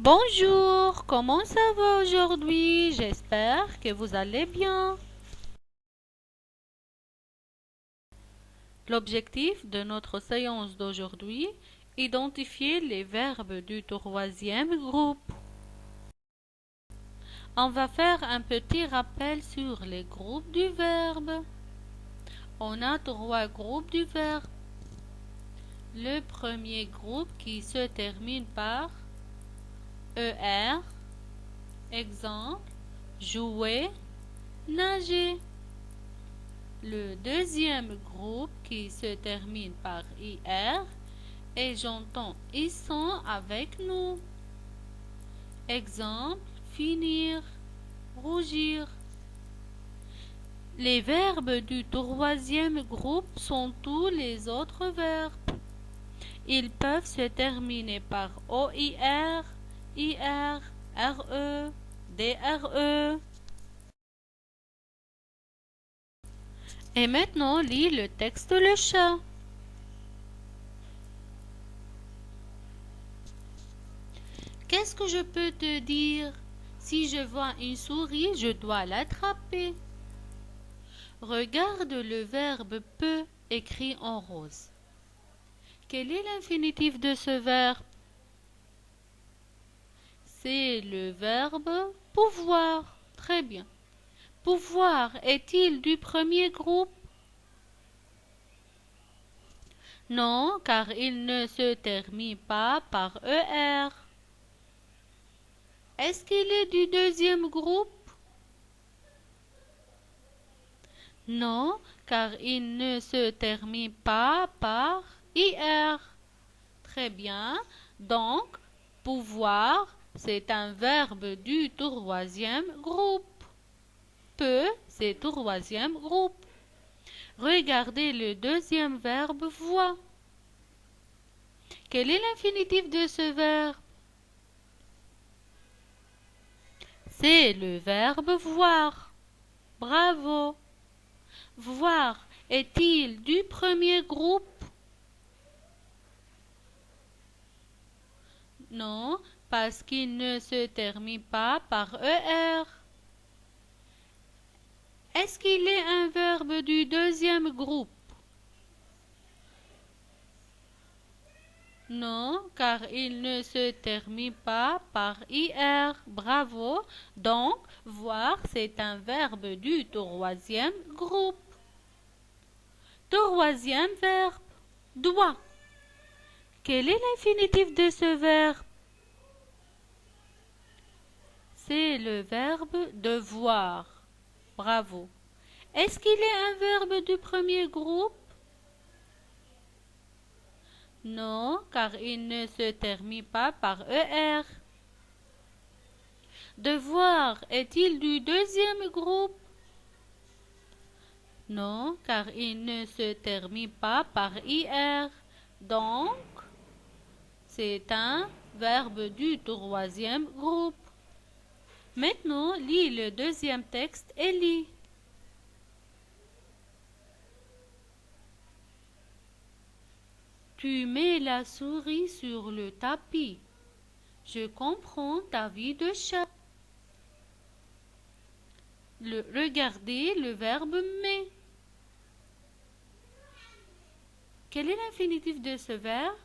Bonjour, comment ça va aujourd'hui? J'espère que vous allez bien. L'objectif de notre séance d'aujourd'hui, identifier les verbes du troisième groupe. On va faire un petit rappel sur les groupes du verbe. On a trois groupes du verbe. Le premier groupe qui se termine par ER, exemple, jouer, nager. Le deuxième groupe qui se termine par IR et j'entends ils sont avec nous. Exemple, finir, rougir. Les verbes du troisième groupe sont tous les autres verbes. Ils peuvent se terminer par OIR, IR, RE, DRE. Et maintenant, lis le texte le chat. Qu'est-ce que je peux te dire? Si je vois une souris, je dois l'attraper. Regarde le verbe peut écrit en rose. Quel est l'infinitif de ce verbe? C'est le verbe pouvoir. Très bien. Pouvoir est-il du premier groupe? Non, car il ne se termine pas par ER. Est-ce qu'il est du deuxième groupe? Non, car il ne se termine pas par IR. Très bien. Donc, pouvoir, c'est un verbe du troisième groupe. Peut, c'est troisième groupe. Regardez le deuxième verbe voir. Quel est l'infinitif de ce verbe? C'est le verbe voir. Bravo. Voir est-il du premier groupe? Non, parce qu'il ne se termine pas par ER. Est-ce qu'il est un verbe du deuxième groupe? Non, car il ne se termine pas par IR. Bravo. Donc, voir, c'est un verbe du troisième groupe. Troisième verbe, doit. Quel est l'infinitif de ce verbe? C'est le verbe devoir. Bravo. Est-ce qu'il est un verbe du premier groupe? Non, car il ne se termine pas par ER. Devoir est-il du deuxième groupe? Non, car il ne se termine pas par IR. Donc, c'est un verbe du troisième groupe. Maintenant, lis le deuxième texte et lis. Tu mets la souris sur le tapis. Je comprends ta vie de chat. Regardez le verbe met. Quel est l'infinitif de ce verbe?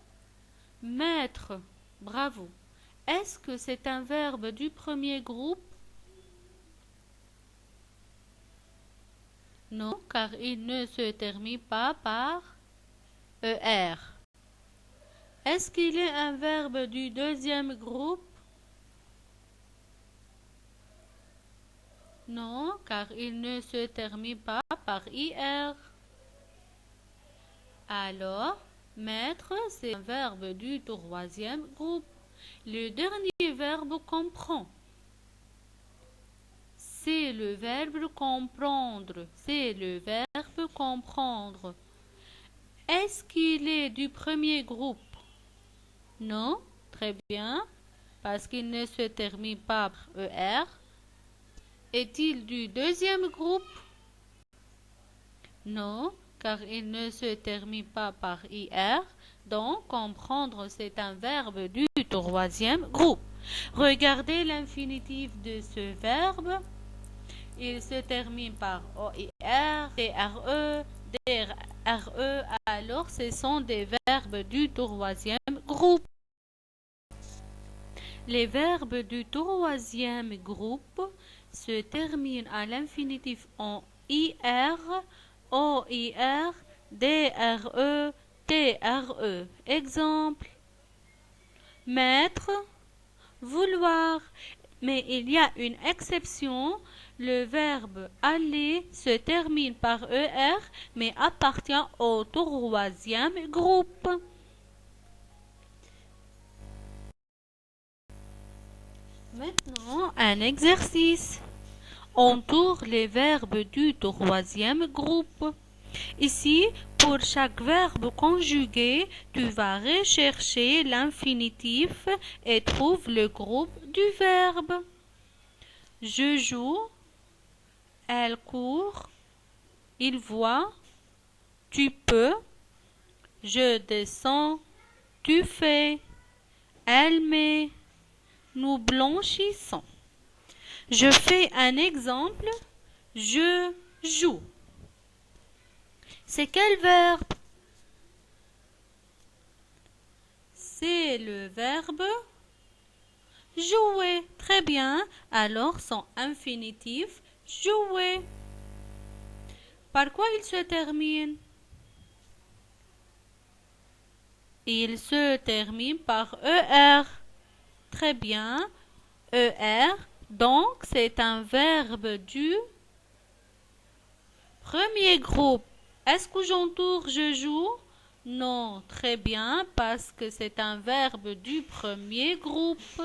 Mettre. Bravo. Est-ce que c'est un verbe du premier groupe? Non, car il ne se termine pas par ER. Est-ce qu'il est un verbe du deuxième groupe? Non, car il ne se termine pas par IR. Alors, mettre, c'est un verbe du troisième groupe. Le dernier verbe comprend. C'est le verbe comprendre. C'est le verbe comprendre. Est-ce qu'il est du premier groupe? Non, très bien, parce qu'il ne se termine pas par ER. Est-il du deuxième groupe? Non, car il ne se termine pas par IR. Donc, comprendre, c'est un verbe du troisième groupe. Regardez l'infinitif de ce verbe. Il se termine par OIR, TRE, DRE. Alors, ce sont des verbes du troisième groupe. Les verbes du troisième groupe se terminent à l'infinitif en IR, OIR, DRE, TRE. Exemple: mettre, vouloir. Mais il y a une exception. Le verbe aller se termine par ER, mais appartient au troisième groupe. Maintenant, un exercice. Entoure les verbes du troisième groupe. Ici, pour chaque verbe conjugué, tu vas rechercher l'infinitif et trouve le groupe du verbe. Je joue, elle court, il voit, tu peux, je descends, tu fais, elle met, nous blanchissons. Je fais un exemple. Je joue. C'est quel verbe? C'est le verbe jouer. Très bien. Alors, son infinitif, jouer. Par quoi il se termine? Il se termine par ER. Très bien. ER. Donc, c'est un verbe du premier groupe. Est-ce que j'entoure je joue? Non, très bien, parce que c'est un verbe du premier groupe.